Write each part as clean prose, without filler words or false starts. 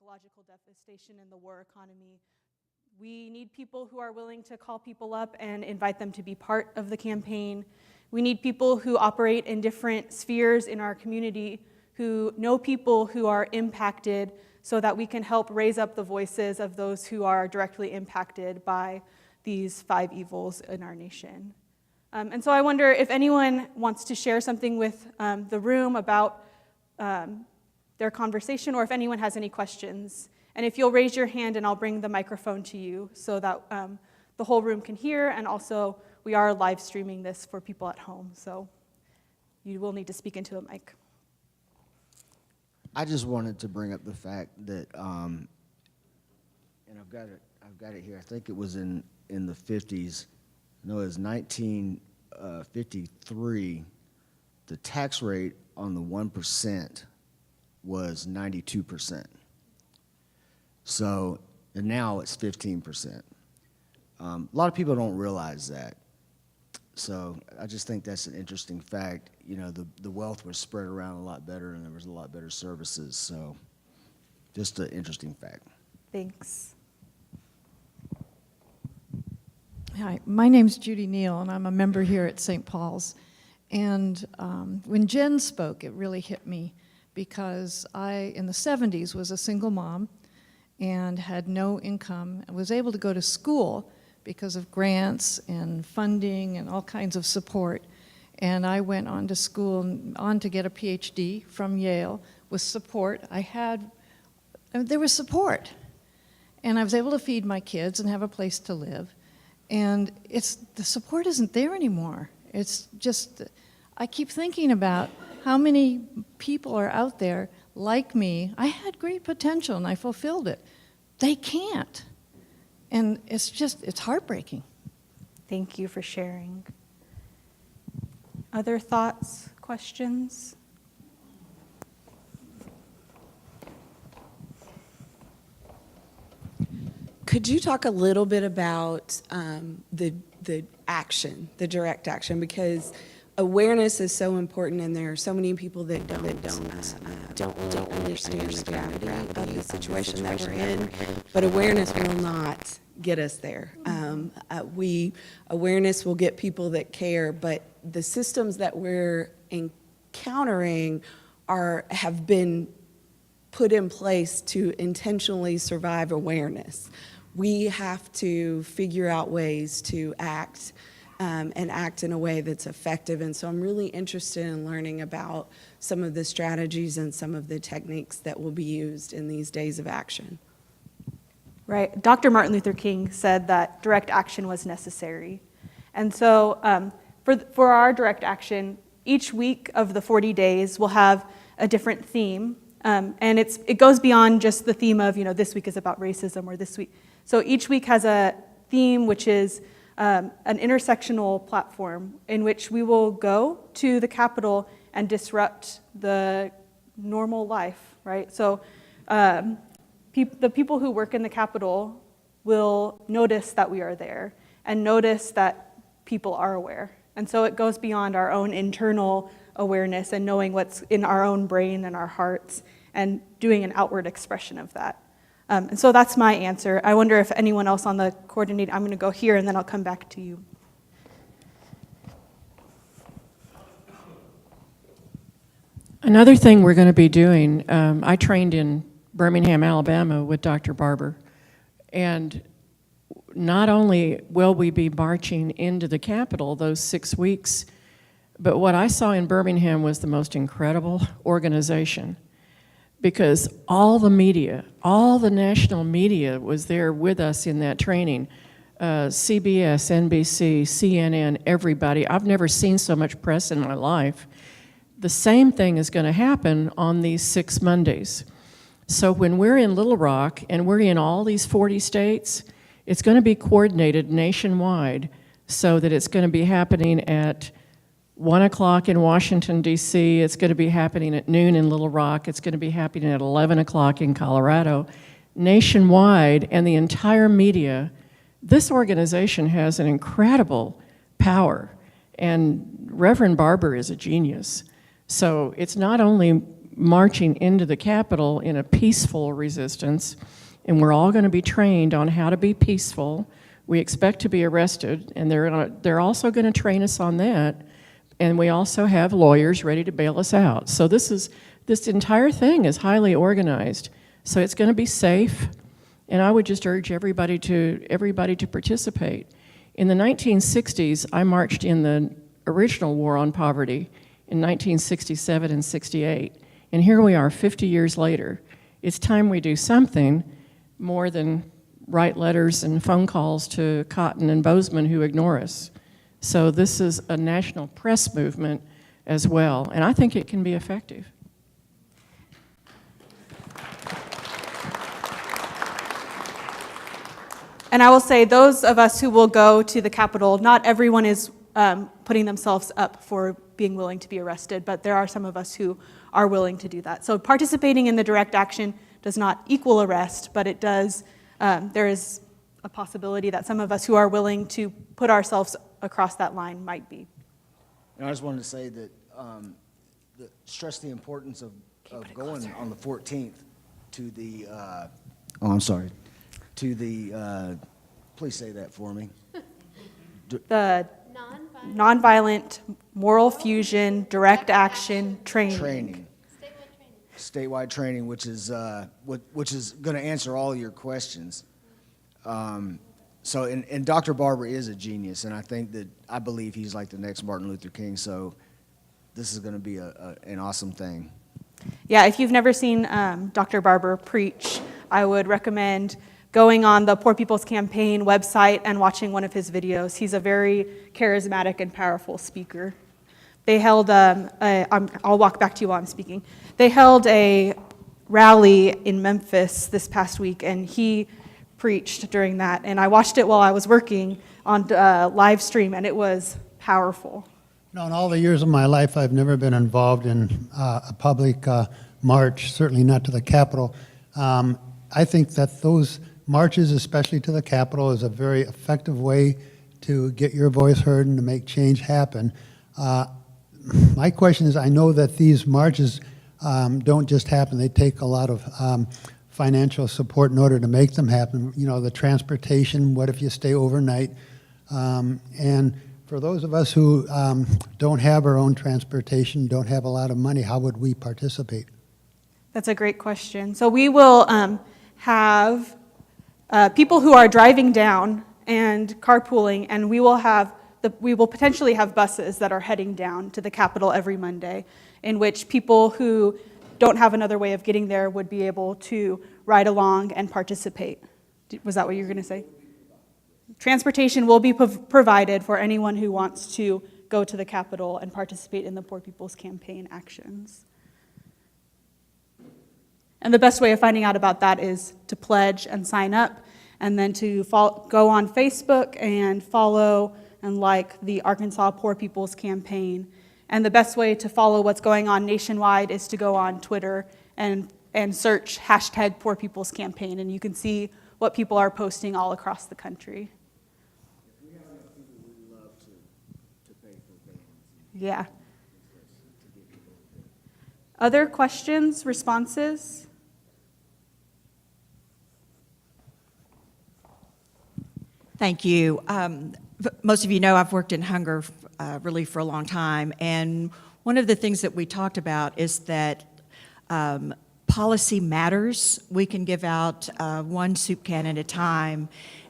ecological devastation and the war economy. We need people who are willing to call people up and invite them to be part of the campaign. We need people who operate in different spheres in our community, who know people who are impacted, so that we can help raise up the voices of those who are directly impacted by these 5 evils in our nation. And so I wonder if anyone wants to share something with the room about their conversation, or if anyone has any questions. And if you'll raise your hand, and I'll bring the microphone to you so that the whole room can hear, and also we are live streaming this for people at home, so you will need to speak into a mic. I just wanted to bring up the fact that, and I've got it here. I think it was in the 50s. No, it was 1953. The tax rate on the 1% was 92%. So, and now it's 15%. A lot of people don't realize that. So I just think that's an interesting fact. You know, the wealth was spread around a lot better, and there was a lot better services. So just an interesting fact. Thanks. Hi, my name's Judy Neal, and I'm a member here at St. Paul's. And when Jen spoke, it really hit me, because I, in the 70s, was a single mom and had no income, and was able to go to school because of grants and funding and all kinds of support. And I went on to school, on to get a PhD from Yale with support. There was support. And I was able to feed my kids and have a place to live. And the support isn't there anymore. It's just, I keep thinking about how many people are out there like me. I had great potential and I fulfilled it. They can't. And it's heartbreaking. Thank you for sharing. Other thoughts, questions? Could you talk a little bit about the action, the direct action, because awareness is so important, and there are so many people that don't really understand the gravity of the situation that we're in. But awareness will not get us there. Awareness will get people that care, but the systems that we're encountering have been put in place to intentionally survive awareness. We have to figure out ways to act and act in a way that's effective. And so I'm really interested in learning about some of the strategies and some of the techniques that will be used in these days of action. Right. Dr. Martin Luther King said that direct action was necessary. And so for our direct action, each week of the 40 days we'll have a different theme. And it goes beyond just the theme of, this week is about racism, or this week. So each week has a theme, which is an intersectional platform in which we will go to the Capitol and disrupt the normal life, right? So the people who work in the Capitol will notice that we are there and notice that people are aware. And so it goes beyond our own internal awareness and knowing what's in our own brain and our hearts and doing an outward expression of that. And so that's my answer. I wonder if anyone else on the coordinate, I'm going to go here and then I'll come back to you. Another thing we're going to be doing, I trained in Birmingham, Alabama with Dr. Barber, and not only will we be marching into the Capitol those 6 weeks, but what I saw in Birmingham was the most incredible organization, because all the media, all the national media was there with us in that training. CBS, NBC, CNN, everybody. I've never seen so much press in my life. The same thing is going to happen on these 6 Mondays. So when we're in Little Rock and we're in all these 40 states, it's going to be coordinated nationwide so that it's going to be happening at 1 o'clock in Washington, D.C. It's going to be happening at noon in Little Rock. It's going to be happening at 11 o'clock in Colorado. Nationwide, and the entire media, this organization has an incredible power, and Reverend Barber is a genius. So it's not only marching into the Capitol in a peaceful resistance, and we're all going to be trained on how to be peaceful. We expect to be arrested, and they're also going to train us on that, and we also have lawyers ready to bail us out. So this entire thing is highly organized, so it's going to be safe, and I would just urge everybody to participate. In the 1960s, I marched in the original War on Poverty in 1967 and 68, and here we are 50 years later. It's time we do something more than write letters and phone calls to Cotton and Bozeman who ignore us. So this is a national press movement as well, and I think it can be effective. And I will say, those of us who will go to the Capitol, not everyone is putting themselves up for being willing to be arrested, but there are some of us who are willing to do that. So participating in the direct action does not equal arrest, but it does, there is a possibility that some of us who are willing to put ourselves across that line might be. And I just wanted to say that, stress the importance of going on the 14th to the, to the, please say that for me. The Nonviolent Moral Fusion Direct Action Training. Statewide training, which is going to answer all your questions. So, and Dr. Barber is a genius, and I believe he's like the next Martin Luther King. So, this is going to be an awesome thing. Yeah, if you've never seen Dr. Barber preach, I would recommend going on the Poor People's Campaign website and watching one of his videos. He's a very charismatic and powerful speaker. They held, I'll walk back to you while I'm speaking. They held a rally in Memphis this past week, and he preached during that. And I watched it while I was working on live stream, and it was powerful. No, in all the years of my life, I've never been involved in a public march, certainly not to the Capitol. I think that those marches, especially to the Capitol, is a very effective way to get your voice heard and to make change happen. My question is, I know that these marches don't just happen. They take a lot of financial support in order to make them happen. You know, the transportation, what if you stay overnight? And for those of us who don't have our own transportation, don't have a lot of money, how would we participate? That's a great question. So we will have people who are driving down and carpooling, and we will potentially have buses that are heading down to the Capitol every Monday, in which people who don't have another way of getting there would be able to ride along and participate. Was that what you were going to say? Transportation will be provided for anyone who wants to go to the Capitol and participate in the Poor People's Campaign actions. And the best way of finding out about that is to pledge and sign up, and then to go on Facebook and follow and like the Arkansas Poor People's Campaign. And the best way to follow what's going on nationwide is to go on Twitter and search hashtag Poor People's Campaign, and you can see what people are posting all across the country. If we have enough people, we would love to pay for bands. Yeah. Other questions, responses? Thank you. Most of you know I've worked in hunger relief for a long time, and one of the things that we talked about is that policy matters. We can give out one soup can at a time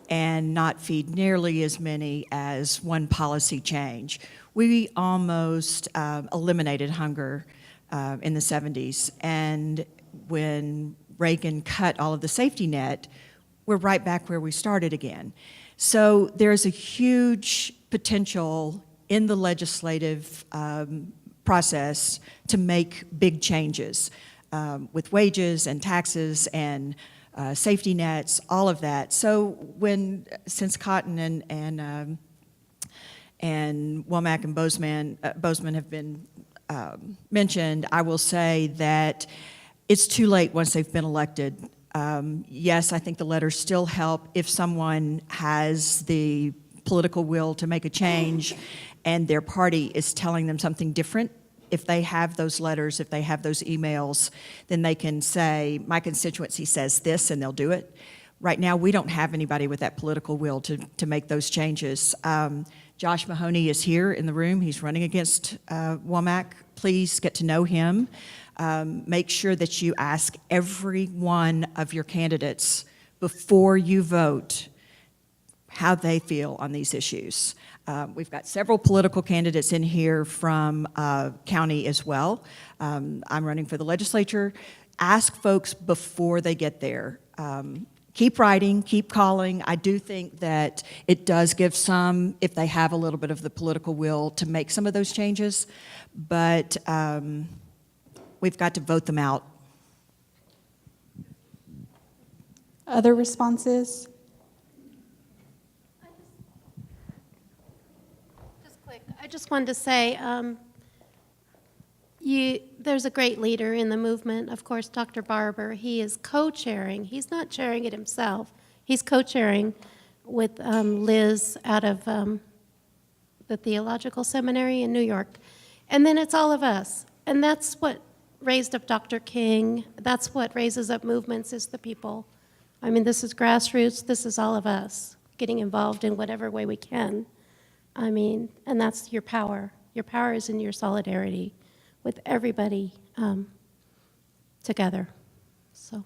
and not feed nearly as many as one policy change. We almost eliminated hunger in the 70s, and when Reagan cut all of the safety net, we're right back where we started again. So there's a huge potential in the legislative process to make big changes with wages and taxes and safety nets, all of that. So since Cotton and Womack and Bozeman have been mentioned, I will say that it's too late once they've been elected. Yes, I think the letters still help if someone has the political will to make a change and their party is telling them something different. if they have those letters, if they have those emails, then they can say, my constituency says this, and they'll do it. Right now, we don't have anybody with that political will to make those changes. Josh Mahoney is here in the room. He's running against Womack. Please get to know him. Make sure that you ask every one of your candidates before you vote how they feel on these issues. We've got several political candidates in here from county as well. I'm running for the legislature. Ask folks before they get there. Keep writing, keep calling. I do think that it does give some, if they have a little bit of the political will, to make some of those changes, but we've got to vote them out. Other responses? Just quick, I just wanted to say, there's a great leader in the movement, of course, Dr. Barber. He is co-chairing. He's not chairing it himself. He's co-chairing with Liz out of the Theological Seminary in New York. And then it's all of us. And that's what raised up Dr. King. That's what raises up movements, is the people. I mean, this is grassroots. This is all of us getting involved in whatever way we can. I mean, and that's your power. Your power is in your solidarity with everybody together. So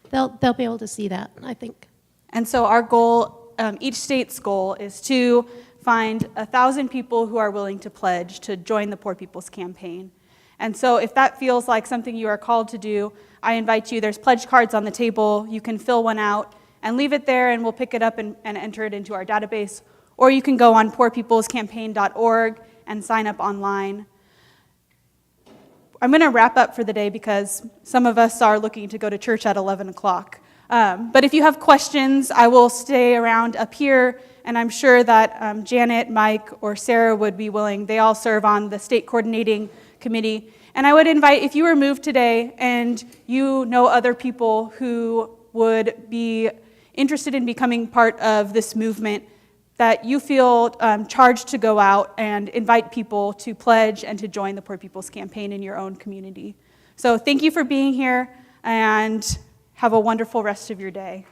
they'll be able to see that, I think. And so our goal, each state's goal, is to find 1,000 people who are willing to pledge to join the Poor People's Campaign. And so if that feels like something you are called to do, I invite you, there's pledge cards on the table. You can fill one out and leave it there, and we'll pick it up and enter it into our database. Or you can go on poorpeoplescampaign.org and sign up online. I'm going to wrap up for the day because some of us are looking to go to church at 11 o'clock. But if you have questions, I will stay around up here, and I'm sure that Janet, Mike, or Sarah would be willing. They all serve on the state coordinating committee. And I would invite, if you were moved today and you know other people who would be interested in becoming part of this movement, that you feel charged to go out and invite people to pledge and to join the Poor People's Campaign in your own community. So thank you for being here, and have a wonderful rest of your day.